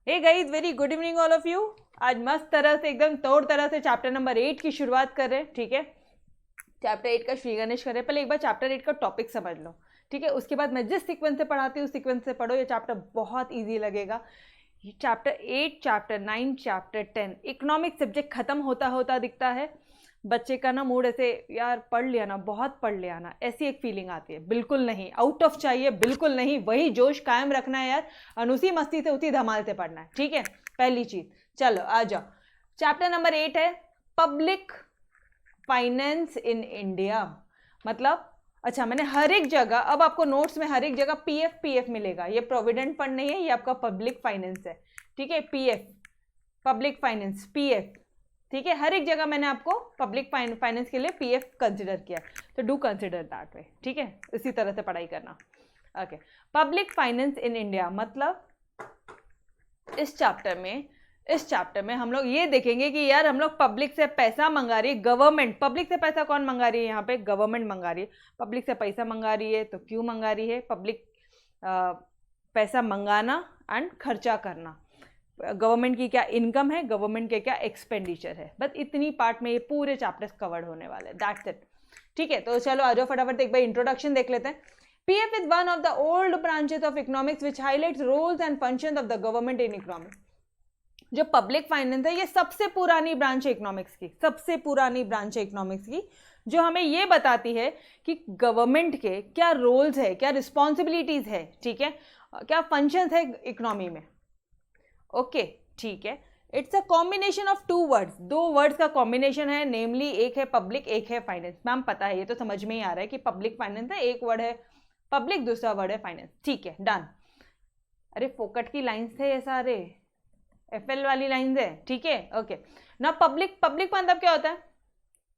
Hey guys, very good evening all of you. आज मस्त तरह से एकदम तोड़ तरह से चैप्टर नंबर 8 की शुरुआत कर रहे हैं। ठीक है, चैप्टर 8 का श्री गणेश कर रहे हैं। पहले एक बार चैप्टर 8 का टॉपिक समझ लो, ठीक है। उसके बाद मैं जिस सीक्वेंस से पढ़ाती हूँ उस सीक्वेंस से पढ़ो, ये चैप्टर बहुत ईजी लगेगा। Chapter 8, chapter 9, chapter 10 economic subject खत्म होता होता दिखता है। बच्चे का ना मूड ऐसे, यार पढ़ लिया ना, बहुत पढ़ लिया ना, ऐसी एक फीलिंग आती है। बिल्कुल नहीं, आउट ऑफ चाहिए, बिल्कुल नहीं। वही जोश कायम रखना है यार, अनुसी मस्ती से उसी धमाल से पढ़ना है। ठीक है, पहली चीज। चलो आ जाओ, चैप्टर नंबर 8 है पब्लिक फाइनेंस इन इंडिया। मतलब अच्छा, मैंने हर एक जगह, अब आपको नोट्स में हर एक जगह पीएफ मिलेगा। ये प्रोविडेंट फंड नहीं है, ये आपका पब्लिक फाइनेंस है। ठीक है, पीएफ, पब्लिक फाइनेंस, पीएफ। ठीक है, हर एक जगह मैंने आपको पब्लिक फाइनेंस के लिए पीएफ कंसिडर किया, तो डू कंसिडर दैट वे। ठीक है, इसी तरह से पढ़ाई करना। Okay, public finance in India मतलब इस चैप्टर में हम लोग ये देखेंगे कि यार हम लोग पब्लिक से पैसा मंगा रही है, गवर्नमेंट। पब्लिक से पैसा कौन मंगा रही है? यहाँ पे गवर्नमेंट मंगा रही है। पब्लिक से पैसा मंगा रही है तो क्यों मंगा रही है? पब्लिक पैसा मंगाना एंड खर्चा करना, गवर्नमेंट की क्या इनकम है, गवर्नमेंट के क्या एक्सपेंडिचर है। बस इतनी पार्ट में ये पूरे चैप्टर्स कवर्ड होने वाले, दैट्स इट। ठीक है, तो चलो आ जाओ फटाफट एक बार इंट्रोडक्शन देख लेते हैं। PF is one of the old branches of economics which highlights roles and functions of the government in economics. जो पब्लिक फाइनेंस है ये सबसे पुरानी ब्रांच है इकोनॉमिक्स की, सबसे पुरानी ब्रांच है इकोनॉमिक्स की, जो हमें ये बताती है कि गवर्नमेंट के क्या रोल्स है, क्या रिस्पॉन्सिबिलिटीज है, ठीक है, क्या फंक्शंस है इकोनॉमी में। ओके, ठीक है। It's a combination of two words, दो वर्ड्स का कॉम्बिनेशन है, नेमली एक है पब्लिक, एक है फाइनेंस। मैम पता है, ये तो समझ में ही आ रहा है कि पब्लिक फाइनेंस है, एक वर्ड है पब्लिक, दूसरा वर्ड है फाइनेंस। ठीक है, डन। अरे फोकट की लाइंस थे ये सारे, एफएल वाली लाइंस है। ठीक है, ओके ना। पब्लिक मतलब क्या होता है?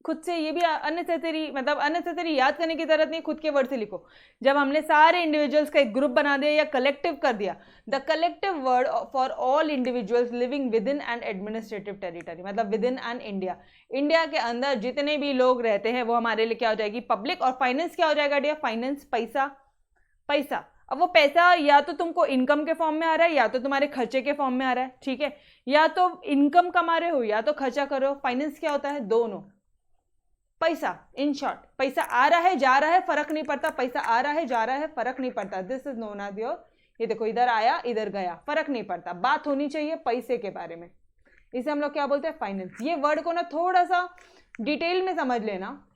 खुद से, ये भी अननेसेसरी, मतलब अननेसेसरी याद करने की जरूरत नहीं, खुद के वर्ड से लिखो। जब हमने सारे इंडिविजुअल्स का एक ग्रुप बना दिया या कलेक्टिव कर दिया, the collective word for all individuals living within an administrative territory, मतलब within an India. India के अंदर जितने भी लोग रहते हैं वो हमारे लिए क्या हो जाएगी? पब्लिक। और फाइनेंस क्या हो जाएगा डियर? फाइनेंस, पैसा। अब वो पैसा या तो तुमको इनकम के फॉर्म में आ रहा है या तो तुम्हारे खर्चे के फॉर्म में आ रहा है। ठीक है, या तो इनकम कमा रहे हो या तो खर्चा कर रहे हो। फाइनेंस क्या होता है? दोनों। पैसा, इन शॉर्ट, पैसा आ रहा है जा रहा है फर्क नहीं पड़ता, पैसा आ रहा है जा रहा है फर्क नहीं पड़ता। This is known as your, ये देखो इधर आया इधर गया, फर्क नहीं पड़ता। बात होनी चाहिए पैसे के बारे में, इसे हम लोग क्या बोलते हैं? फाइनेंस। ये वर्ड को ना थोड़ा सा डिटेल में समझ लेना,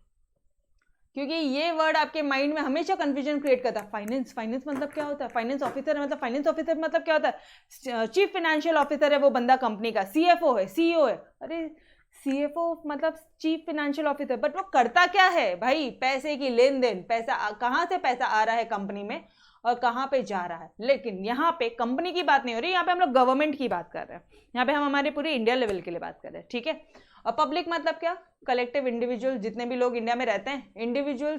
क्योंकि ये वर्ड आपके माइंड में हमेशा कंफ्यूजन क्रिएट करता है। फाइनेंस मतलब क्या होता है? फाइनेंस ऑफिसर मतलब, फाइनेंस ऑफिसर मतलब क्या होता है? चीफ फाइनेंशियल ऑफिसर है वो बंदा कंपनी का, सीएफओ है, सीईओ है। अरे सीएफओ मतलब चीफ फाइनेंशियल ऑफिसर, बट वो करता क्या है भाई? पैसे की लेन देन, पैसा कहाँ से पैसा आ रहा है कंपनी में और कहाँ पे जा रहा है। लेकिन यहाँ पे कंपनी की बात नहीं हो रही, यहाँ पे हम लोग गवर्नमेंट की बात कर रहे हैं, यहाँ पे हम हमारे पूरे इंडिया लेवल के लिए बात कर रहे हैं। ठीक है, और पब्लिक मतलब क्या? कलेक्टिव इंडिविजुअल, जितने भी लोग इंडिया में रहते हैं, इंडिविजुअल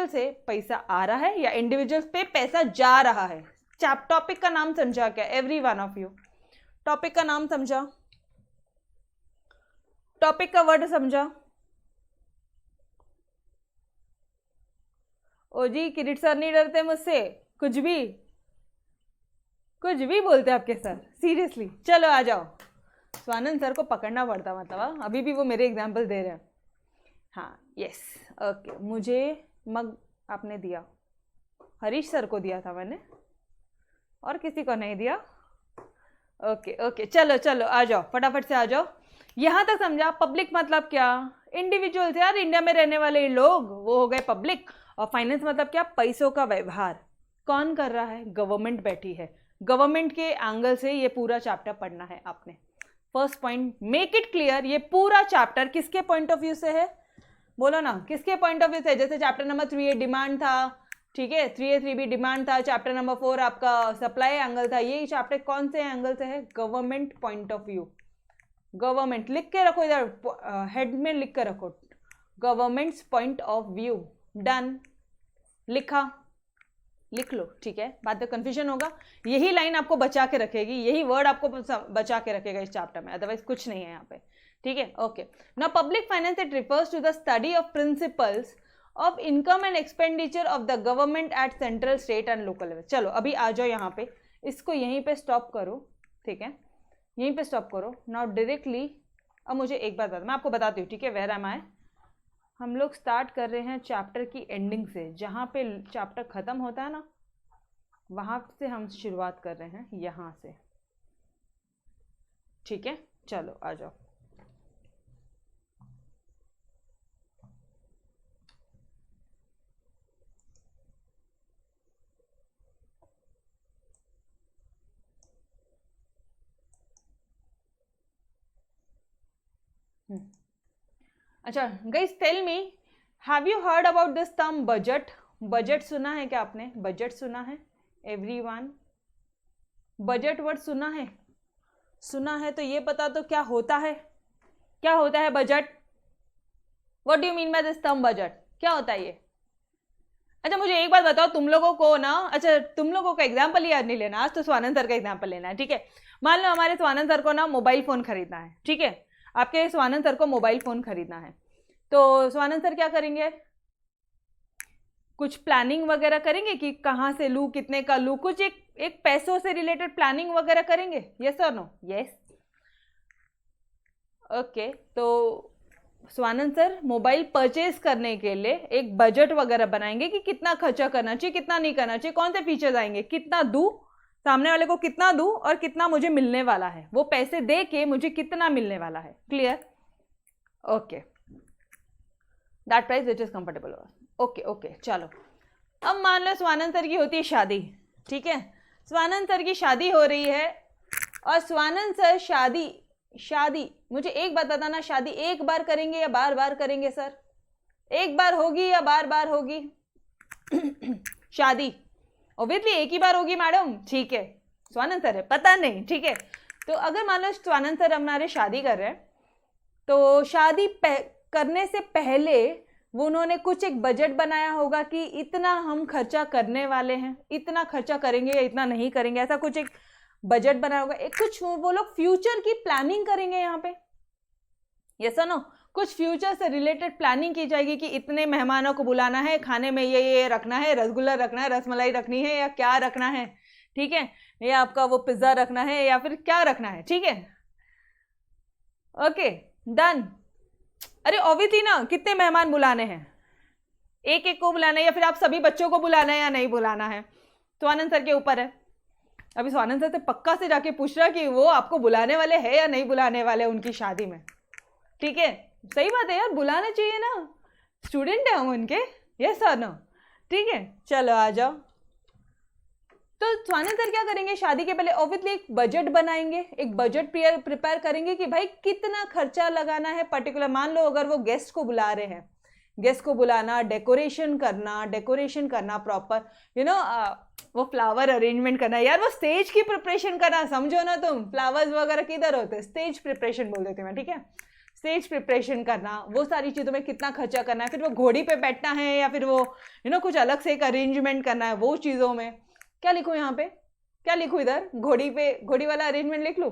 से पैसा आ रहा है या इंडिविजुअल्स पे पैसा जा रहा है। टॉपिक का नाम समझा क्या every one of you? Topic का नाम समझा? टॉपिक का वर्ड समझा? ओ जी, किरीट सर नहीं डरते मुझसे, कुछ भी बोलते आपके सर, सीरियसली। चलो आ जाओ, स्वानंद सर को पकड़ना पड़ता, मतलब अभी भी वो मेरे एग्जाम्पल दे रहे हैं। हाँ, यस, ओके। मुझे मग आपने दिया, हरीश सर को दिया था मैंने, और किसी को नहीं दिया। ओके, चलो आ जाओ, फटाफट से आ जाओ। यहाँ तक समझा? पब्लिक मतलब क्या? इंडिविजुअल्स, यार इंडिया में रहने वाले लोग, वो हो गए पब्लिक। और फाइनेंस मतलब क्या? पैसों का व्यवहार कौन कर रहा है? गवर्नमेंट बैठी है। गवर्नमेंट के एंगल से ये पूरा चैप्टर पढ़ना है आपने। First point, make it clear, ये पूरा चैप्टर किसके पॉइंट ऑफ व्यू से है? बोलो ना, किसके पॉइंट ऑफ व्यू से? जैसे चैप्टर नंबर 3A डिमांड था, ठीक है, 3A 3B डिमांड था। चैप्टर नंबर 4 आपका सप्लाई एंगल था। ये चैप्टर कौन से एंगल से है? Government point of view. Government लिख के रखो, इधर हेड में लिख के रखो, governments point of view. Done, लिखा, लिख लो। ठीक है, बाद में कंफ्यूजन होगा, यही लाइन आपको बचा के रखेगी, यही वर्ड आपको बचा के रखेगा इस चैप्टर में, अदरवाइज कुछ नहीं है यहाँ पे। ठीक है, okay. Now public finance, it refers to the study of principles of income and expenditure of the government at central, state and local level. चलो अभी आ जाओ यहाँ पे, इसको यहीं पे स्टॉप करो, ठीक है, यहीं पे स्टॉप करो। नाउ डायरेक्टली अब मुझे एक बात बता, मैं आपको बताती हूँ, ठीक है, वेयर एम आई। हम लोग स्टार्ट कर रहे हैं चैप्टर की एंडिंग से, जहाँ पे चैप्टर ख़त्म होता है ना, वहाँ से हम शुरुआत कर रहे हैं, यहाँ से, ठीक है। चलो आ जाओ। अच्छा guys, tell me, have you heard about this term budget? Budget सुना है क्या आपने? बजट सुना है एवरीवन? बजट वर्ड सुना है? सुना है तो ये पता तो क्या होता है, क्या होता है budget? What do you mean by this term budget? क्या होता है ये? अच्छा मुझे एक बात बताओ, तुम लोगों को ना, अच्छा तुम लोगों का एग्जाम्पल याद नहीं लेना, आज तो स्वानंद सर का एग्जाम्पल लेना है, ठीक है। मान लो हमारे स्वानंद सर को ना मोबाइल फ़ोन खरीदना है, ठीक है, आपके स्वानंद सर को मोबाइल फ़ोन खरीदना है, तो स्वानंद सर क्या करेंगे? कुछ प्लानिंग वगैरह करेंगे कि कहाँ से लूँ, कितने का लूँ, कुछ एक पैसों से रिलेटेड प्लानिंग वगैरह करेंगे, यस और नो? Yes, okay. तो स्वानंद सर मोबाइल परचेज करने के लिए एक बजट वगैरह बनाएंगे कि कितना खर्चा करना चाहिए, कितना नहीं करना चाहिए, कौन से फीचर्स आएंगे, कितना दूँ सामने वाले को, कितना दूँ और कितना मुझे मिलने वाला है, वो पैसे दे के मुझे कितना मिलने वाला है। Clear? Okay, that price which is comfortable. Okay okay, चलो अब मान लो स्वानंद सर की होती है शादी, ठीक है, स्वानंद सर की शादी हो रही है, और स्वानंद सर शादी मुझे एक बात बताना, शादी एक बार करेंगे या बार बार करेंगे सर? एक बार होगी या बार बार होगी? शादी ऑब्वियसली एक ही बार होगी मैडम, ठीक है, स्वानंद सर है पता नहीं, ठीक है। तो अगर मान लो स्वानंद सर हमारे शादी कर रहे हैं, तो शादी करने से पहले वो उन्होंने कुछ एक बजट बनाया होगा कि इतना हम खर्चा करने वाले हैं, इतना खर्चा करेंगे या इतना नहीं करेंगे, ऐसा कुछ एक बजट बनाया होगा, एक कुछ वो लोग फ्यूचर की प्लानिंग करेंगे यहाँ पे, यस और नो? कुछ फ्यूचर से रिलेटेड प्लानिंग की जाएगी कि इतने मेहमानों को बुलाना है, खाने में ये रखना है, रसगुल्ला रखना है, रसमलाई रखनी है, या क्या रखना है, ठीक है, या आपका वो पिज्ज़ा रखना है, या फिर क्या रखना है, ठीक है, ओके डन। अरे ऑब्वियसली ना, कितने मेहमान बुलाने हैं, एक एक को बुलाना है या फिर आप सभी बच्चों को बुलाना है या नहीं बुलाना है, स्वानंद सर के ऊपर है। अभी स्वानंद सर से पक्का से जाके पूछ रहा कि वो आपको बुलाने वाले हैं या नहीं बुलाने वाले उनकी शादी में, ठीक है, सही बात है यार, बुलाना चाहिए ना, स्टूडेंट है हम उनके, यस सर नो, ठीक है। चलो आ जाओ। तो स्वानंद सर क्या करेंगे, शादी के पहले ऑब्वियसली एक बजट बनाएंगे, एक बजट प्रिपेयर करेंगे कि भाई कितना खर्चा लगाना है पर्टिकुलर। मान लो अगर वो गेस्ट को बुला रहे हैं, गेस्ट को बुलाना, डेकोरेशन करना प्रॉपर, यू नो, वो फ्लावर अरेंजमेंट करना, यार वो स्टेज की प्रिपरेशन करना, समझो ना तुम, फ्लावर्स वगैरह किधर होते हैं, स्टेज प्रिपरेशन बोल देते हैं, ठीक है, स्टेज प्रिपरेशन करना, वो सारी चीज़ों में कितना खर्चा करना है, फिर वो घोड़ी पे बैठना है या फिर वो यू नो कुछ अलग से एक अरेंजमेंट करना है, वो चीज़ों में क्या लिखूँ यहाँ पे, क्या लिखूँ इधर, घोड़ी पे, घोड़ी वाला अरेंजमेंट लिख लूँ,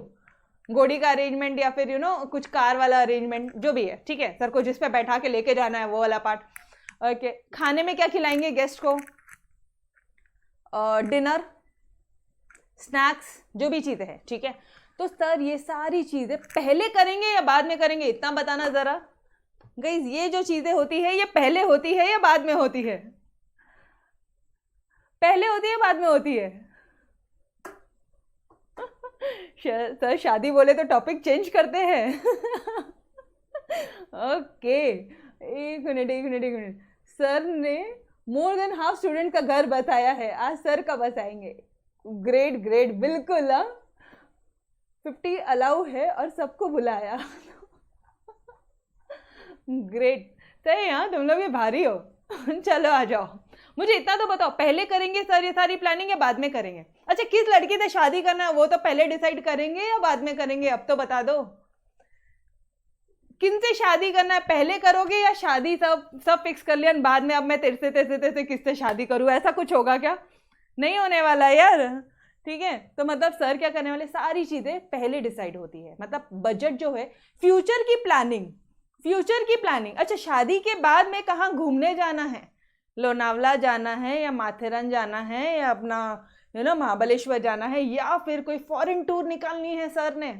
घोड़ी का अरेंजमेंट, या फिर यू नो कुछ कार वाला अरेंजमेंट, जो भी है, ठीक है, सर को जिस पे बैठा के लेके जाना है वो वाला पार्ट। ओके, खाने में क्या खिलाएंगे गेस्ट को, डिनर, स्नैक्स, जो भी चीज़ें हैं, ठीक है। तो सर ये सारी चीज़ें पहले करेंगे या बाद में करेंगे, इतना बताना ज़रा गाइस। ये जो चीज़ें होती है ये पहले होती है या बाद में होती है? पहले होती है बाद में होती है? सर शादी बोले तो टॉपिक चेंज करते हैं। ओके, एक मिनट, सर ने मोर देन हाफ स्टूडेंट का घर बताया है, आज सर का बताएंगे। ग्रेट, बिल्कुल, 50 अलाउ है और सबको बुलाया। ग्रेट, सही, हाँ तुम लोग भी भारी हो। चलो आ जाओ, मुझे इतना तो बताओ, पहले करेंगे सर ये सारी प्लानिंग या बाद में करेंगे? अच्छा, किस लड़की से शादी करना है वो तो पहले डिसाइड करेंगे या बाद में करेंगे, अब तो बता दो। किन से शादी करना है, पहले करोगे या शादी सब फिक्स कर लिया बाद में अब मैं तेरे से किससे शादी करूँ, ऐसा कुछ होगा क्या? नहीं होने वाला यार, ठीक है। तो मतलब सर क्या करने वाले, सारी चीज़ें पहले डिसाइड होती है, मतलब बजट जो है, फ्यूचर की प्लानिंग। अच्छा, शादी के बाद में कहाँ घूमने जाना है, लोनावला जाना है या माथेरन जाना है या अपना महाबलेश्वर जाना है, या फिर कोई फॉरेन टूर निकालनी है सर ने,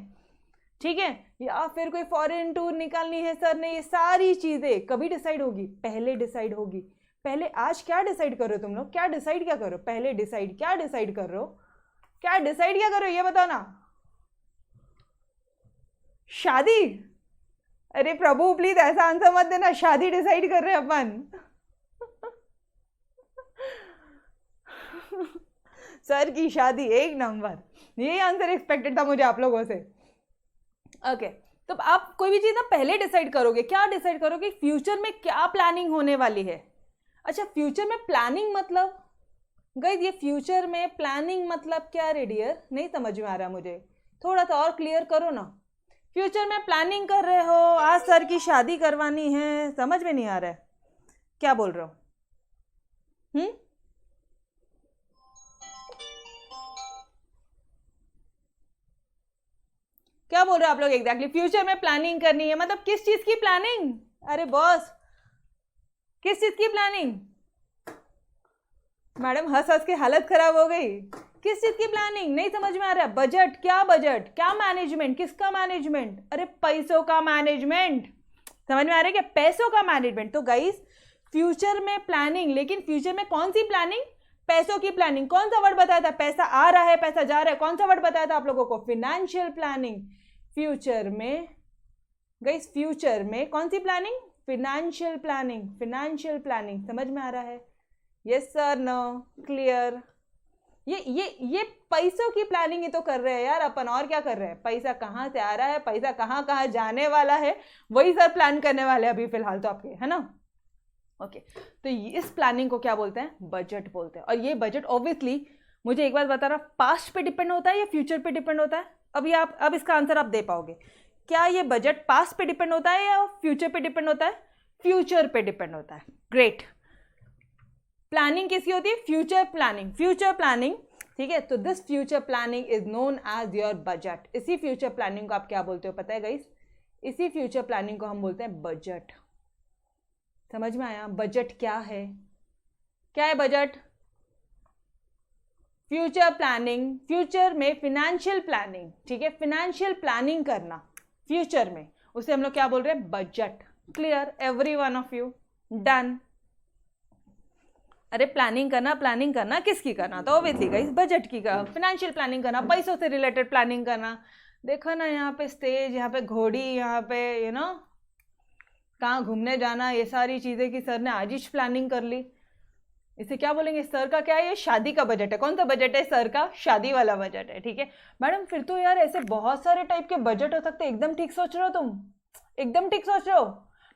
ठीक है, या फिर कोई फॉरेन टूर निकालनी है सर ने, ये सारी चीजें कभी डिसाइड होगी? पहले डिसाइड होगी। पहले आज क्या डिसाइड कर रहे हो तुम लोग? क्या डिसाइड क्या करो? पहले डिसाइड क्या डिसाइड कर रहे हो? क्या डिसाइड क्या करो ये बताओ ना। शादी? अरे प्रभु प्लीज ऐसा आंसर मत देना, शादी डिसाइड कर रहे हैं अपन। सर की शादी, एक नंबर। यही आंसर एक्सपेक्टेड था मुझे आप लोगों से। ओके, तो आप कोई भी चीज ना पहले डिसाइड करोगे। क्या डिसाइड करोगे? फ्यूचर में क्या प्लानिंग होने वाली है। अच्छा, फ्यूचर में प्लानिंग मतलब गाइस, ये फ्यूचर में प्लानिंग मतलब क्या रे डियर? नहीं समझ में आ रहा मुझे, थोड़ा सा और क्लियर करो ना। फ्यूचर में प्लानिंग कर रहे हो, आज सर की शादी करवानी है, समझ में नहीं आ रहा है क्या बोल रहे हो? क्या बोल रहे हो आप लोग एग्जैक्टली? फ्यूचर में प्लानिंग करनी है मतलब किस चीज की प्लानिंग? अरे बॉस, किस चीज की प्लानिंग? मैडम हंस हंस के हालत खराब हो गई। किस चीज की प्लानिंग? नहीं समझ में आ रहा है। बजट? क्या बजट? क्या मैनेजमेंट? किसका मैनेजमेंट? अरे पैसों का मैनेजमेंट। समझ में आ रहा है क्या? पैसों का मैनेजमेंट। तो गाइस, फ्यूचर में प्लानिंग, लेकिन फ्यूचर में कौन सी प्लानिंग? पैसों की प्लानिंग। कौन सा वर्ड बताया था? पैसा आ रहा है, पैसा जा रहा है, कौन सा वर्ड बताया था आप लोगों को? Financial planning. फ्यूचर में गाइस, फ्यूचर में कौन सी planning? Financial planning. Financial planning समझ में आ रहा है? Yes sir, no, clear? ये पैसों की प्लानिंग ही तो कर रहे हैं यार अपन, और क्या कर रहे हैं? पैसा कहाँ से आ रहा है, पैसा कहाँ कहाँ जाने वाला है, वही सर प्लान करने वाले अभी फिलहाल तो आपके, है ना? ओके, तो इस प्लानिंग को क्या बोलते हैं? बजट बोलते हैं। और ये बजट ऑब्वियसली, मुझे एक बात बता रहा, पास्ट पे डिपेंड होता है या फ्यूचर पे डिपेंड होता है? अब इसका आंसर आप दे पाओगे क्या? ये बजट पास्ट पे डिपेंड होता है या फ्यूचर पे डिपेंड होता है? फ्यूचर पे डिपेंड होता है। ग्रेट। प्लानिंग किसकी होती है? Future planning. फ्यूचर प्लानिंग, ठीक है। तो this future planning is known as your budget. इसी फ्यूचर प्लानिंग को आप क्या बोलते हो पता है गाइस? इसी फ्यूचर प्लानिंग को हम बोलते हैं बजट। समझ में आया? बजट क्या है? क्या है बजट? Future planning. फ्यूचर में फिनेंशियल प्लानिंग, ठीक है, फिनेंशियल प्लानिंग करना फ्यूचर में, उसे हम लोग क्या बोल रहे हैं? Budget. Clear every one of you? Done. अरे प्लानिंग करना किसकी करना? तो ऑब्वियसली गाइस बजट की का, फिनेंशियल प्लानिंग करना, पैसों से रिलेटेड प्लानिंग करना। देखो ना, यहाँ पे स्टेज, यहाँ पे घोड़ी, यहाँ पे कहाँ घूमने जाना, ये सारी चीजें की सर ने आज ही प्लानिंग कर ली। इसे क्या बोलेंगे? सर का क्या है? ये शादी का बजट है। कौन सा बजट है सर का? शादी वाला बजट है, ठीक है। मैडम फिर तो यार ऐसे बहुत सारे टाइप के बजट हो सकते हैं। एकदम ठीक सोच रहे हो तुम, एकदम ठीक सोच रहे हो।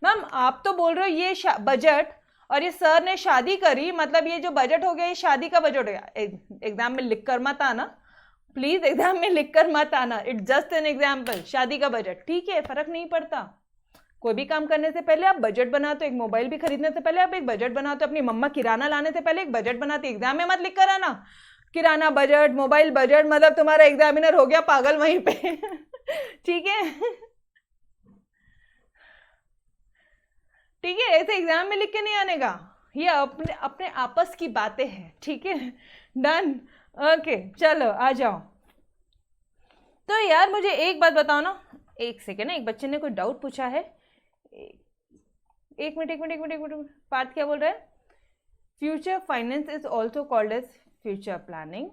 मैम आप तो बोल रहे हो ये बजट, और ये सर ने शादी करी, मतलब ये जो बजट हो गया ये शादी का बजट हो गया। एग्जाम में लिख कर मत आना प्लीज, एग्जाम में लिख कर मत आना। It's just an example. शादी का बजट, ठीक है, फर्क नहीं पड़ता। कोई भी काम करने से पहले आप बजट बनाते हो। एक मोबाइल भी खरीदने से पहले आप एक बजट बनाते हो। अपनी मम्मा किराना लाने से पहले एक बजट बनाती है। एग्जाम में मत लिख कर आना किराना बजट, मोबाइल बजट, मतलब तुम्हारा एग्जामिनर हो गया पागल वहीं पे। ठीक है, ठीक है, ऐसे एग्जाम में लिख के नहीं आने का। ये अपने अपने आपस की बातें हैं, ठीक है। डन। ओके चलो आ जाओ। तो यार मुझे एक बात बताओ ना, एक सेकेंड ना, एक बच्चे ने कोई डाउट पूछा है। एक मिनट। पार्थ क्या बोल रहा है? Future finance is also called as future planning.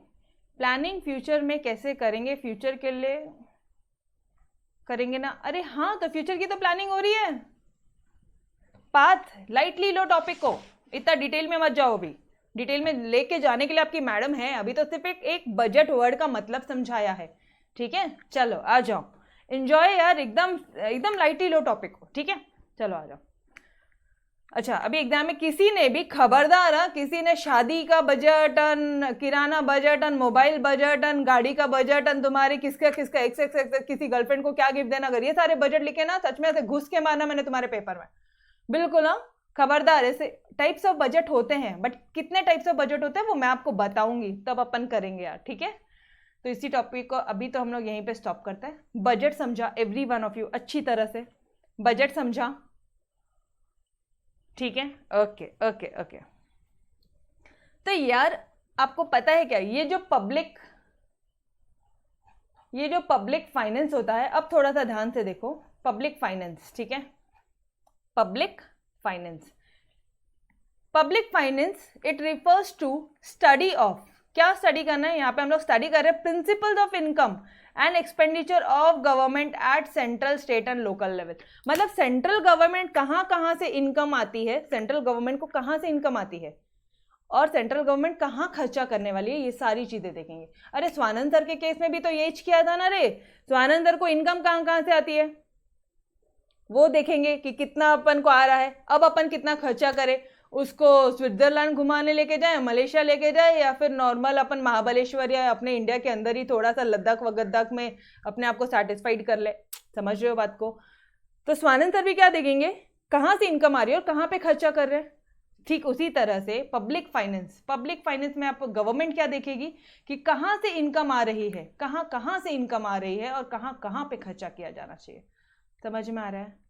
Planning future में कैसे करेंगे? फ्यूचर के लिए करेंगे ना। अरे हाँ, तो फ्यूचर की तो प्लानिंग हो रही है। पार्थ लाइटली लो टॉपिक को, इतना डिटेल में मत जाओ। अभी डिटेल में लेके जाने के लिए आपकी मैडम है, अभी तो सिर्फ एक बजट वर्ड का मतलब समझाया है, ठीक है। चलो आ जाओ, एंजॉय यार, एकदम एकदम लाइटली लो टॉपिक को, ठीक है। चलो आ जाओ। अच्छा, अभी एग्जाम में किसी ने भी, खबरदार है, किसी ने शादी का बजट, किराना बजट, मोबाइल बजट, गाड़ी का बजट, तुम्हारे किसका किसका किसी गर्लफ्रेंड को क्या गिफ्ट देना, अगर ये सारे बजट लिखे ना, सच में ऐसे घुस के मारना मैंने तुम्हारे पेपर में, बिल्कुल। हाँ खबरदार, ऐसे टाइप्स ऑफ बजट होते हैं, बट कितने टाइप्स ऑफ बजट होते हैं वो मैं आपको बताऊंगी, तब अपन करेंगे यार, ठीक है। तो इसी टॉपिक को अभी तो हम लोग यहीं पे स्टॉप करते हैं। बजट समझा एवरी वन ऑफ यू अच्छी तरह से? बजट समझा, ठीक है। Okay okay okay. तो यार आपको पता है क्या, ये जो पब्लिक फाइनेंस होता है, अब थोड़ा सा ध्यान से देखो, पब्लिक फाइनेंस, ठीक है, public finance it refers to study of, क्या स्टडी करना है यहाँ पे हम लोग, स्टडी कर रहे हैं principles of income and expenditure of government at central, state and local level. मतलब सेंट्रल गवर्नमेंट कहाँ से इनकम आती है, सेंट्रल गवर्नमेंट को कहाँ से इनकम आती है और सेंट्रल गवर्नमेंट कहाँ खर्चा करने वाली है, ये सारी चीजें देखेंगे। अरे स्वानंद सर के केस में भी तो यही किया था ना रे, स्वानंद सर को इनकम कहाँ से आती है वो देखेंगे कि कितना अपन को आ रहा है, अब अपन कितना खर्चा करें, उसको स्विट्जरलैंड घुमाने लेके जाए, मलेशिया लेके जाए, या फिर नॉर्मल अपन महाबलेश्वर या अपने इंडिया के अंदर ही थोड़ा सा लद्दाख वगद्दाख में अपने आप को सेटिस्फाइड कर ले। समझ रहे हो बात को? तो स्वानंद सर भी क्या देखेंगे, कहाँ से इनकम आ रही है और कहाँ पे खर्चा कर रहे हैं। ठीक उसी तरह से पब्लिक फाइनेंस में आप गवर्नमेंट क्या देखेगी कि कहाँ से इनकम आ रही है, कहाँ से इनकम आ रही है और कहाँ पे खर्चा किया जाना चाहिए। समझ में आ रहा है?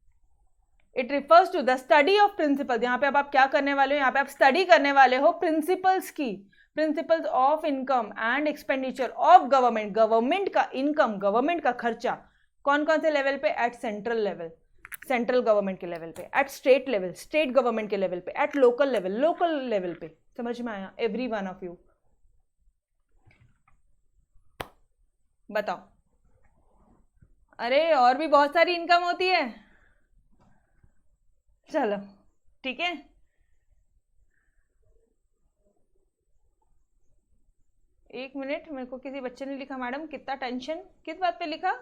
It refers to the study of principles. यहाँ पे अब आप क्या करने वाले हो, यहाँ पे आप स्टडी करने वाले हो प्रिंसिपल्स की, principles of income and expenditure of government, government का इनकम, गवर्नमेंट का खर्चा कौन से लेवल पे, at central level, central government के लेवल पे, at state level, state government के लेवल पे, at local level, local level पे। समझ में आया एवरी वन ऑफ यू? बताओ। अरे और भी बहुत सारी इनकम होती है, चलो ठीक है। एक मिनट, मेरे को किसी बच्चे ने लिखा मैडम कितना टेंशन, किस बात पे लिखा?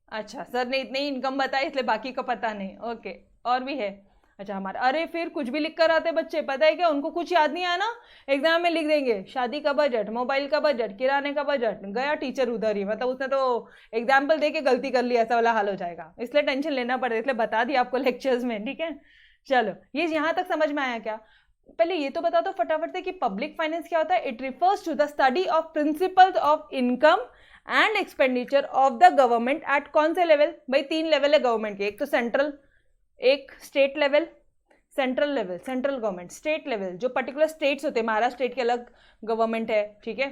अच्छा सर ने इतनी इनकम बताई इसलिए बाकी का पता नहीं, ओके। और भी है? अच्छा हमारा, अरे फिर कुछ भी लिख कर आते बच्चे, पता है क्या, उनको कुछ याद नहीं आया ना, एग्जाम में लिख देंगे शादी का बजट, मोबाइल का बजट, किराने का बजट, गया टीचर उधर ही, मतलब उसने तो एग्जाम्पल दे के गलती कर ली, ऐसा वाला हाल हो जाएगा, इसलिए टेंशन लेना पड़े, इसलिए बता दिया आपको लेक्चर्स में, ठीक है। चलो ये यहाँ तक समझ में आया क्या? पहले ये तो बता दो फटाफट से कि पब्लिक फाइनेंस क्या होता है। It refers to the study of principles of income and expenditure of the government at कौन से लेवल, भाई 3 लेवल है गवर्नमेंट के, एक तो सेंट्रल, एक state level, central level central government, state level जो पर्टिकुलर स्टेट्स होते हैं, महाराष्ट्र स्टेट के अलग गवर्नमेंट है, ठीक है,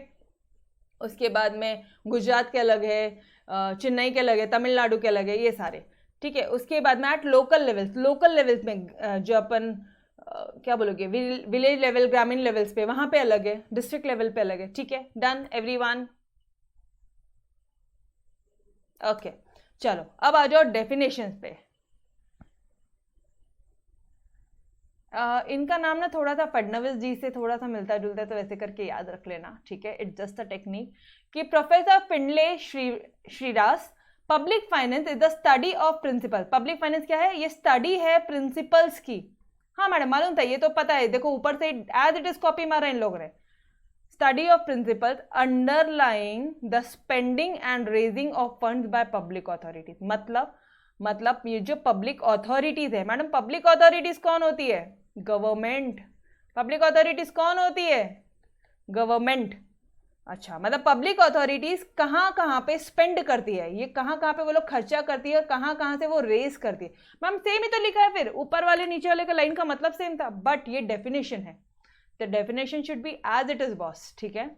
उसके बाद में गुजरात के अलग है, चेन्नई के अलग है, तमिलनाडु के अलग है, ये सारे, ठीक है। उसके बाद में एट लोकल लेवल्स में जो अपन क्या बोलोगे, विलेज लेवल, ग्रामीण लेवल्स पे, वहां पे अलग है, डिस्ट्रिक्ट लेवल पे अलग है, ठीक है। Done everyone? ओके चलो अब आ जाओ डेफिनेशंस पे। इनका नाम ना थोड़ा सा फडणवीस जी से थोड़ा सा मिलता जुलता है, तो वैसे करके याद रख लेना, ठीक है। इट्स जस्ट अ टेक्निक कि professor Findlay Shirras, public finance is the study of principle. Public finance क्या है, ये स्टडी है प्रिंसिपल्स की। हाँ मैडम मालूम था, ये तो पता है, देखो ऊपर से एज इट इज कॉपी मारा इन लोगों ने। Study of principles underlying the spending and raising of funds bye public authorities. मतलब ये जो पब्लिक अथॉरिटीज है मैडम, पब्लिक अथॉरिटीज कौन होती है, गवर्नमेंट। पब्लिक अथॉरिटीज कौन होती है, गवर्नमेंट। अच्छा मतलब पब्लिक अथॉरिटीज कहाँ पे स्पेंड करती है, ये कहाँ पे वो लोग खर्चा करती है और कहाँ से वो रेज करती है। मैम सेम ही तो लिखा है, फिर ऊपर वाले नीचे वाले का लाइन का मतलब सेम था, बट ये डेफिनेशन है, the definition should be as it is boss, ठीक है।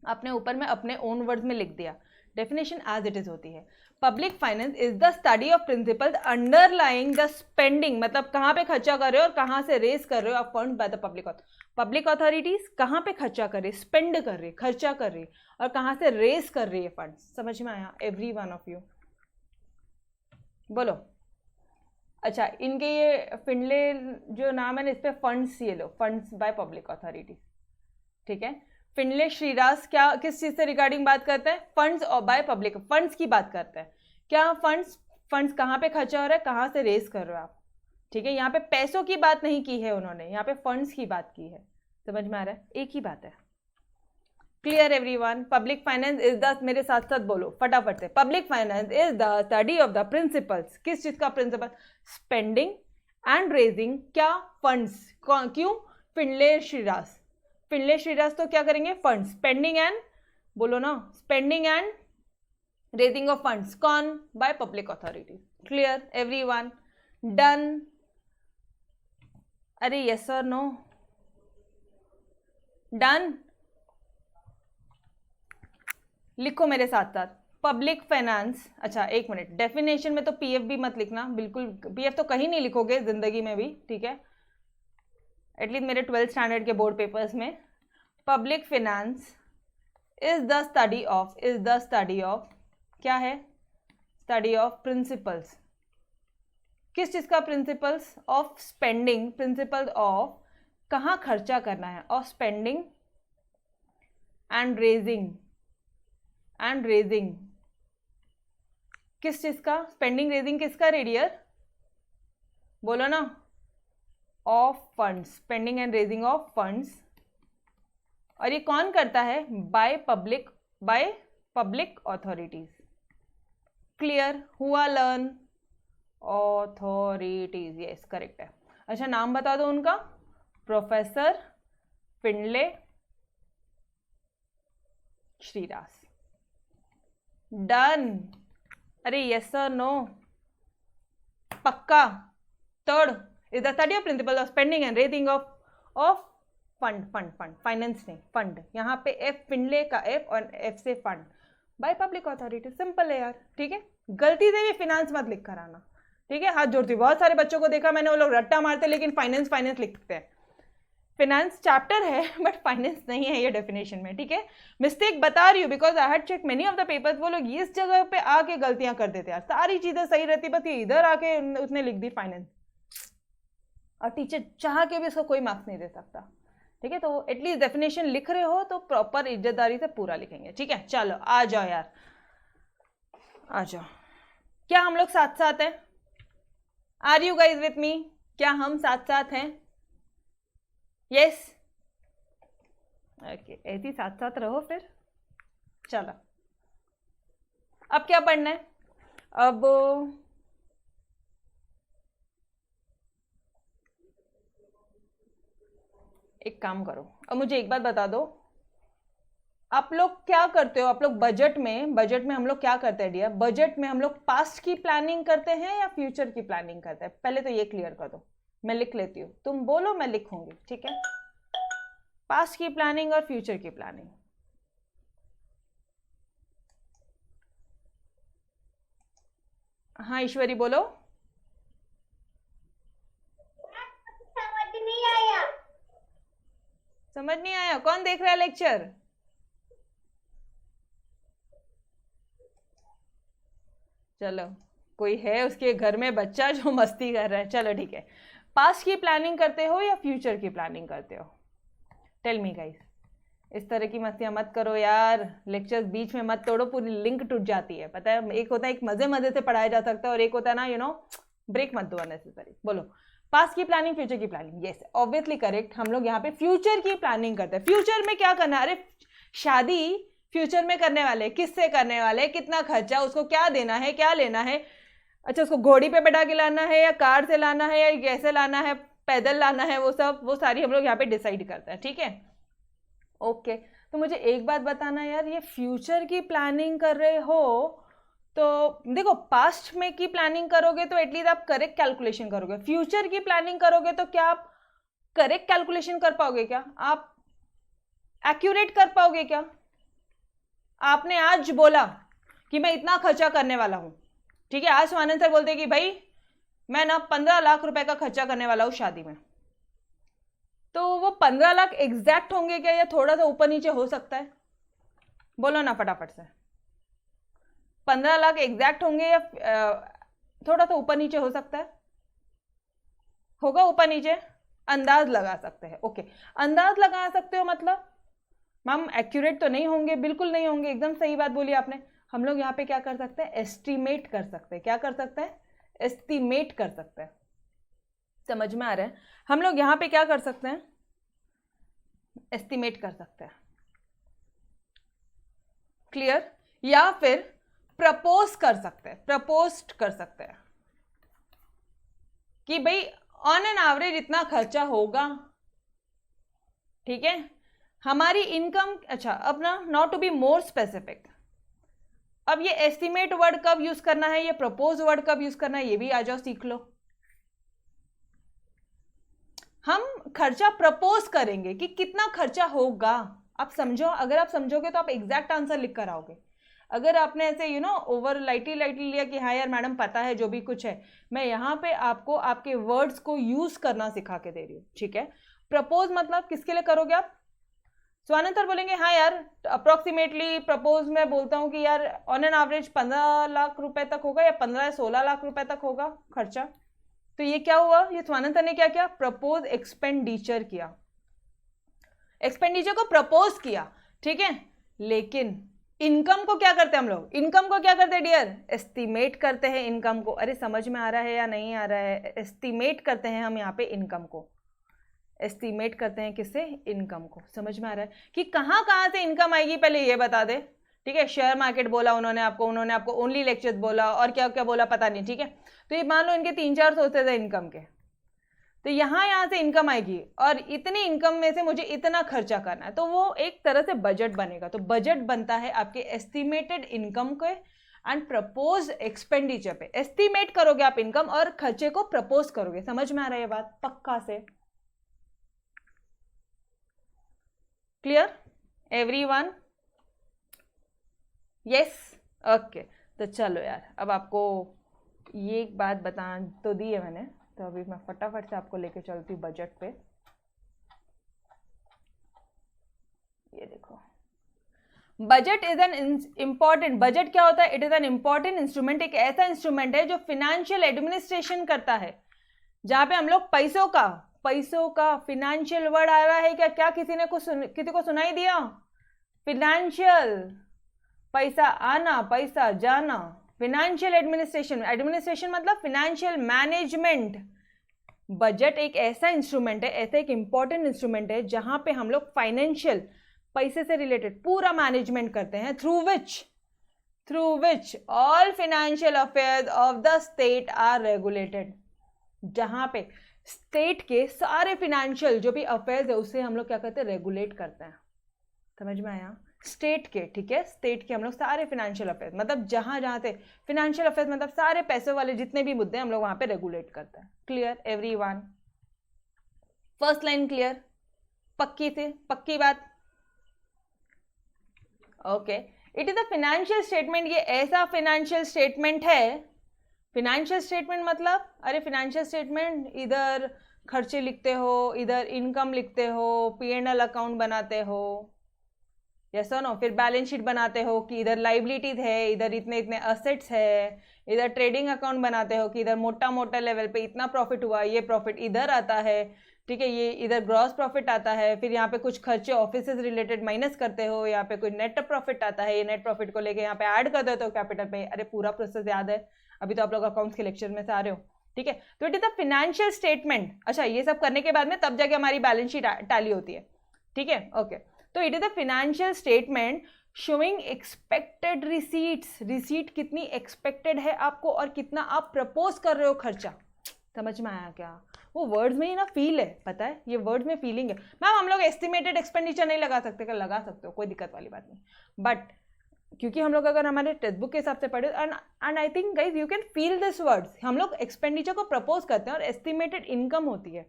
आपने ऊपर में अपने ओन वर्ड्स में लिख दिया, डेफिनेशन एज इट इज होती है। Public finance is the study of principles underlying the spending, मतलब कहाँ पे खर्चा कर रहे हो और कहाँ से रेज कर रहे हो आप fund by the public authorities, कहाँ पे खर्चा कर रही, स्पेंड कर रही, खर्चा कर रही, और कहाँ से रेज कर रही है फंड। समझ में आया एवरी वन ऑफ यू? बोलो। अच्छा इनके ये फिंडले जो नाम है ना, इस पे फंड्स, ये लो फंड्स बाय पब्लिक अथॉरिटीज, ठीक है। फिंडले श्रीरास क्या किस चीज से रिगार्डिंग बात करते हैं, फंड्स और बाय पब्लिक, फंड्स की बात करते हैं। क्या फंड्स कहाँ पे खर्चा हो रहा है, कहाँ से रेज कर रहे हो आप, ठीक है। यहाँ पे पैसों की बात नहीं की है उन्होंने, यहाँ पे फंड्स की बात की है। समझ में आ रहा है, एक ही बात है। Clear everyone? Public finance is the, मेरे साथ साथ बोलो फटाफट से, public finance is the study of the principles, किस चीज का प्रिंसिपल, स्पेंडिंग एंड रेजिंग क्या, फंड्स। क्यों, फिंडले श्रीरास तो क्या करेंगे, फंड, स्पेंडिंग एंड, बोलो ना, spending and raising of funds कौन? By public authorities. Clear everyone? Done? अरे यस और नो? डन? लिखो मेरे साथ साथ. Public finance. अच्छा एक मिनट, डेफिनेशन में तो पीएफ भी मत लिखना बिल्कुल. पीएफ तो कहीं नहीं लिखोगे जिंदगी में भी, ठीक है, एटलीस्ट मेरे 12th स्टैंडर्ड के बोर्ड पेपर्स में. Public finance is the study of क्या है? Study of principles. किस चीज का? Principles of spending. Principles of कहाँ खर्चा करना है, ऑफ स्पेंडिंग एंड रेजिंग. किस चीज का? स्पेंडिंग रेजिंग किसका रे डियर? बोलो ना. Of funds. Spending and raising of funds. और ये कौन करता है? By public authorities. क्लियर हुआ? लर्न. अथॉरिटीज, यस करेक्ट है. अच्छा नाम बता दो उनका. Professor Findlay Shirras. डन? अरे यस और नो? पक्का? Third is the study of principle of spending and raising of fund. Finance नहीं, फंड. यहाँ पे एफ फिंडले का एफ और एफ से fund. By public authority. Simple है यार, ठीक है. गलती से भी फाइनेंस मत लिख कर आना, ठीक है. हाथ जोड़ती हूँ. बहुत सारे बच्चों को देखा मैंने, वो लोग रट्टा मारते लेकिन फाइनेंस लिखते हैं. फाइनेंस चैप्टर है बट फाइनेंस नहीं है ये डेफिनेशन में, ठीक है. मिस्टेक बता रही हूँ because I had check many of the papers. वो लोग इस जगह पे आके गलतियां कर देते हैं. सारी चीजें सही रहती, बस ये इधर आके उसने लिख दी फाइनेंस, और टीचर चाह के भी उसको कोई मार्क्स नहीं दे सकता, ठीक है. तो एटलीस्ट डेफिनेशन लिख रहे हो तो प्रॉपर इज्जतदारी से पूरा लिखेंगे, ठीक है. चलो आ जाओ यार, आ जाओ. क्या हम लोग साथ साथ हैं? Are you guys with me? क्या हम साथ साथ हैं? यस ओके, ऐसे ही साथ साथ रहो फिर. चलो अब क्या पढ़ना है? अब एक काम करो, अब मुझे एक बात बता दो, आप लोग क्या करते हो? आप लोग बजट में हम लोग क्या करते हैं डियर? बजट में हम लोग पास्ट की प्लानिंग करते हैं या फ्यूचर की प्लानिंग करते हैं? पहले तो ये क्लियर कर दो. मैं लिख लेती हूँ, तुम बोलो मैं लिखूंगी, ठीक है. पास्ट की प्लानिंग और फ्यूचर की प्लानिंग. हाँ ईश्वरी बोलो. समझ नहीं आया? कौन देख रहा है लेक्चर? चलो कोई है उसके घर में बच्चा जो मस्ती कर रहा है. चलो ठीक है. पास्ट की प्लानिंग करते हो या फ्यूचर की प्लानिंग करते हो? Tell me guys. इस तरह की मस्तियां मत करो यार, लेक्चर्स बीच में मत तोड़ो, पूरी लिंक टूट जाती है, पता है. एक होता है एक मजे से पढ़ाया जा सकता है, और एक होता है ना, यू नो, ब्रेक मत दो अननेसेसरी. बोलो पास्ट की प्लानिंग, फ्यूचर की प्लानिंग. Yes obviously correct. हम लोग यहाँ पे फ्यूचर की प्लानिंग करते हैं. फ्यूचर में क्या करना है? अरे शादी फ्यूचर में करने वाले, किससे करने वाले, कितना खर्चा, उसको क्या देना है, क्या लेना है. अच्छा उसको घोड़ी पे बैठा के लाना है या कार से लाना है या कैसे लाना है, पैदल लाना है, वो सारी हम लोग यहाँ पे डिसाइड करते हैं, ठीक है. ओके तो मुझे एक बात बताना यार, ये फ्यूचर की प्लानिंग कर रहे हो तो देखो, पास्ट में की प्लानिंग करोगे तो एटलीस्ट आप करेक्ट कैलकुलेशन करोगे. फ्यूचर की प्लानिंग करोगे तो क्या आप करेक्ट कैलकुलेशन कर पाओगे? क्या आप एक्यूरेट कर पाओगे? क्या आपने आज बोला कि मैं इतना खर्चा करने वाला हूं, ठीक है. आज स्वानंद सर बोलते कि भाई मैं ना 15 लाख रुपए का खर्चा करने वाला हूं शादी में, तो वो 15 लाख एग्जैक्ट होंगे क्या या थोड़ा सा ऊपर नीचे हो सकता है? बोलो ना फटाफट से. 15 लाख एग्जैक्ट होंगे या थोड़ा सा ऊपर नीचे हो सकता है? होगा ऊपर नीचे, अंदाज लगा सकते हैं. ओके अंदाज लगा सकते हो मतलब मैम एक्यूरेट तो नहीं होंगे, बिल्कुल नहीं होंगे. एकदम सही बात बोली आपने. हम लोग यहाँ पे क्या कर सकते हैं? एस्टिमेट कर सकते हैं. क्या कर सकते हैं? एस्टिमेट कर सकते हैं. समझ में आ रहा है? हम लोग यहाँ पे क्या कर सकते हैं? एस्टिमेट कर सकते हैं. क्लियर? या फिर प्रपोज कर सकते हैं. प्रपोज्ड कर सकते हैं कि भाई ऑन एन एवरेज इतना खर्चा होगा, ठीक है. हमारी इनकम, अच्छा अब ना, not to be more specific, अब ये एस्टिमेट वर्ड कब यूज करना है, ये प्रपोज वर्ड कब यूज करना है, ये भी आ जाओ सीख लो। हम खर्चा प्रपोज करेंगे कि कितना खर्चा होगा, आप समझो, अगर आप समझोगे तो आप एग्जैक्ट आंसर लिख कर आओगे। अगर आपने ऐसे ओवर लाइटली लिया कि हाँ यार मैडम पता है जो भी कुछ है, मैं यहाँ पे आपको आपके वर्ड्स को यूज करना सिखा के दे रही हूँ, ठीक है। प्रपोज मतलब किसके लिए करोगे आप, स्वानंद सर बोलेंगे हाँ यार अप्रोक्सीमेटली प्रपोज मैं बोलता हूँ कि यार ऑन एन एवरेज 15 लाख रुपए तक होगा या 15 या 16 लाख रुपए तक होगा खर्चा। तो ये क्या हुआ, ये स्वानंद सर ने क्या किया, प्रपोज एक्सपेंडिचर किया, एक्सपेंडिचर को प्रपोज किया, ठीक है। लेकिन इनकम को क्या करते हैं हम लोग, इनकम को क्या करते हैं डियर, एस्टिमेट करते हैं इनकम को। अरे समझ में आ रहा है या नहीं आ रहा है, एस्टिमेट करते हैं हम यहाँ पे इनकम को, एस्टिमेट करते हैं किससे, इनकम को। समझ में आ रहा है कि कहाँ कहाँ से इनकम आएगी, पहले ये बता दे, ठीक है। शेयर मार्केट बोला उन्होंने आपको ओनली लेक्चर्स बोला और क्या क्या बोला पता नहीं, ठीक है। तो ये मान लो इनके 3-4 सोर्सेज है इनकम के, तो यहाँ से इनकम आएगी और इतनी इनकम में से मुझे इतना खर्चा करना है, तो वो एक तरह से बजट बनेगा। तो बजट बनता है आपके एस्टिमेटेड इनकम के एंड प्रपोज एक्सपेंडिचर पे। एस्टिमेट करोगे आप इनकम और खर्चे को प्रपोज करोगे। समझ में आ रहा है ये बात पक्का से, क्लियर एवरीवन, यस, ओके। तो चलो यार अब आपको ये एक बात बता तो दी है मैंने, तो अभी मैं फटाफट से आपको लेके चलती हूँ बजट पे। ये देखो, budget is an important, budget क्या होता है, it is an important instrument, एक ऐसा इंस्ट्रूमेंट है जो फिनेंशियल एडमिनिस्ट्रेशन करता है, जहां पे हम लोग पैसों का फिनेंशियल वर्ड आ रहा है क्या, क्या किसी को सुनाई दिया, फिनेंशियल, पैसा आना पैसा जाना, फिनेंशियल एडमिनिस्ट्रेशन, एडमिनिस्ट्रेशन मतलब फिनेंशियल मैनेजमेंट। बजट एक ऐसा इंस्ट्रूमेंट है, ऐसा एक इंपॉर्टेंट इंस्ट्रूमेंट है जहां पे हम लोग फाइनेंशियल, पैसे से रिलेटेड पूरा मैनेजमेंट करते हैं, through which all financial affairs of the state are regulated. जहां पे स्टेट के सारे फिनेंशियल जो भी अफेयर्स है उसे हम लोग क्या करते हैं, रेगुलेट करते हैं। समझ में आया, स्टेट के, ठीक है, स्टेट के हम लोग सारे फिनेंशियल अफेयर्स, मतलब जहां से फिनेंशियल अफेयर्स मतलब सारे पैसे वाले जितने भी मुद्दे हम लोग वहां पे रेगुलेट करते हैं। Clear everyone, first line clear, पक्की बात, okay. It is a financial statement, ये ऐसा फाइनेंशियल स्टेटमेंट है, फाइनेंशियल स्टेटमेंट मतलब अरे फाइनेंशियल स्टेटमेंट इधर खर्चे लिखते हो, इधर इनकम लिखते हो, P&L अकाउंट बनाते हो, यस और नो, फिर बैलेंस शीट बनाते हो कि इधर लाइबिलिटीज है, इधर इतने इतने असेट्स है, इधर ट्रेडिंग अकाउंट बनाते हो कि इधर मोटा लेवल पे इतना प्रॉफिट हुआ, ये प्रॉफिट इधर आता है, ठीक है, ये इधर ग्रॉस प्रॉफिट आता है, फिर यहाँ पे कुछ खर्चे ऑफिस से रिलेटेड माइनस करते हो, यहाँ पे कोई नेट प्रॉफिट आता है, ये नेट प्रॉफिट को लेके यहाँ पे ऐड कर देते हो कैपिटल पे। अरे पूरा प्रोसेस याद है, अभी तो आप लोग अकाउंट्स के लेक्चर में से आ रहे हो, ठीक है। तो it is a financial statement. अच्छा, ये सब करने के बाद में तब जाके हमारी बैलेंस शीट टैली होती है, ठीक है, ओके। तो it is a financial statement showing expected receipts, receipt कितनी एक्सपेक्टेड है आपको और कितना आप प्रपोज कर रहे हो खर्चा। समझ में आया क्या, वो वर्ड्स में ही ना फील है, पता है, ये वर्ड्स में फीलिंग है। मैम हम लोग एस्टिमेटेड एक्सपेंडिचर नहीं लगा सकते, क्या लगा सकते हो, कोई दिक्कत वाली बात नहीं, बट क्योंकि हम लोग अगर हमारे टेक्स्ट बुक के हिसाब से पढ़े and I think guys you can feel this words, हम लोग एक्सपेंडिचर को प्रपोज करते हैं और एस्टिमेटेड इनकम होती है,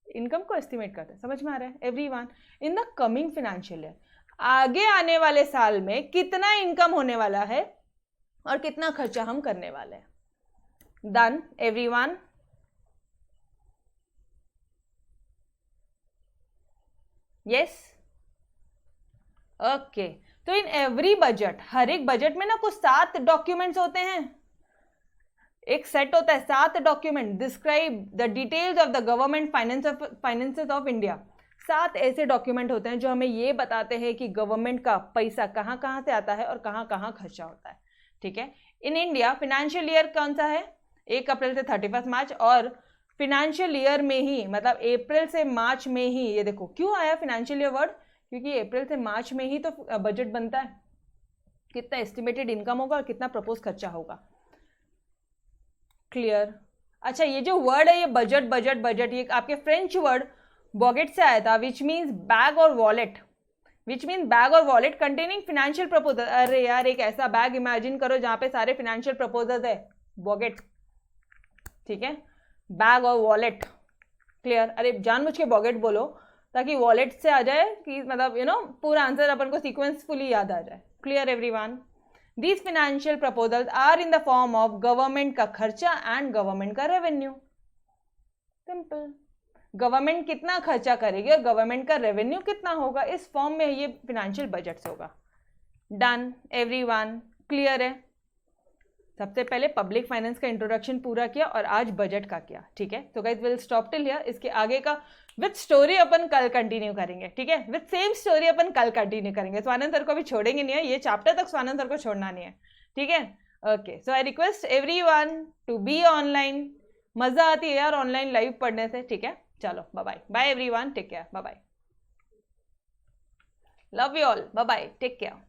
इनकम को एस्टिमेट करते हैं। समझ में आ रहा है everyone, in the coming financial year, आगे आने वाले साल में कितना इनकम होने वाला है और कितना खर्चा हम करने वाले हैं। Done everyone, yes, okay. तो इन एवरी बजट, हर एक बजट में ना कुछ 7 डॉक्यूमेंट्स होते हैं, एक सेट होता है 7 document, describe the details of the government finances of India. 7 ऐसे डॉक्यूमेंट होते हैं जो हमें ये बताते हैं कि गवर्नमेंट का पैसा कहाँ कहाँ से आता है और कहाँ कहाँ खर्चा होता है, ठीक है। इन इंडिया फाइनेंशियल ईयर कौन सा है, 1 अप्रैल से 31 मार्च, और फाइनेंशियल ईयर में ही मतलब अप्रैल से मार्च में ही, ये देखो क्यों आया फाइनेंशियल ईयर वर्ड, क्योंकि अप्रैल से मार्च में ही तो बजट बनता है, कितना एस्टिमेटेड इनकम होगा और कितना प्रपोज खर्चा होगा। क्लियर। अच्छा, ये जो वर्ड है ये बजट, ये आपके फ्रेंच वर्ड बॉगेट से आया था, विच मीन्स बैग और वॉलेट। विच मीन बैग और वॉलेट कंटेनिंग फिनेंशियल प्रपोजल। अरे यार एक ऐसा बैग इमेजिन करो जहां पे सारे फिनेंशियल प्रपोजल है, बॉकेट, ठीक है, बैग और वॉलेट, क्लियर। अरे जानबूझ के बॉकेट बोलो ताकि वॉलेट से आ जाए कि मतलब यू नो पूरा आंसर अपन को सीक्वेंसफुली याद आ जाए, clear everyone. These financial proposals are in the form of government का खर्चा एंड गवर्नमेंट का रेवेन्यू। सिंपल, गवर्नमेंट कितना खर्चा करेगी और गवर्नमेंट का रेवेन्यू कितना होगा, इस फॉर्म में ये फिनेंशियल बजट्स होगा। डन एवरीवन, क्लियर है। सबसे पहले पब्लिक फाइनेंस का इंट्रोडक्शन पूरा किया और आज बजट का किया, ठीक है। तो guys will stop till here. इसके आगे का विद स्टोरी अपन कल कंटिन्यू करेंगे, ठीक है। विद सेम स्टोरी अपन कल कंटिन्यू करेंगे। स्वानंद सर को अभी छोड़ेंगे नहीं है, ये चैप्टर तक स्वानंद सर को छोड़ना नहीं है, ठीक है। Okay, so I request everyone to be online. मजा आती है यार ऑनलाइन लाइव पढ़ने से, ठीक है। चलो bye bye, bye everyone, take care, bye bye, love you all, bye bye, take care.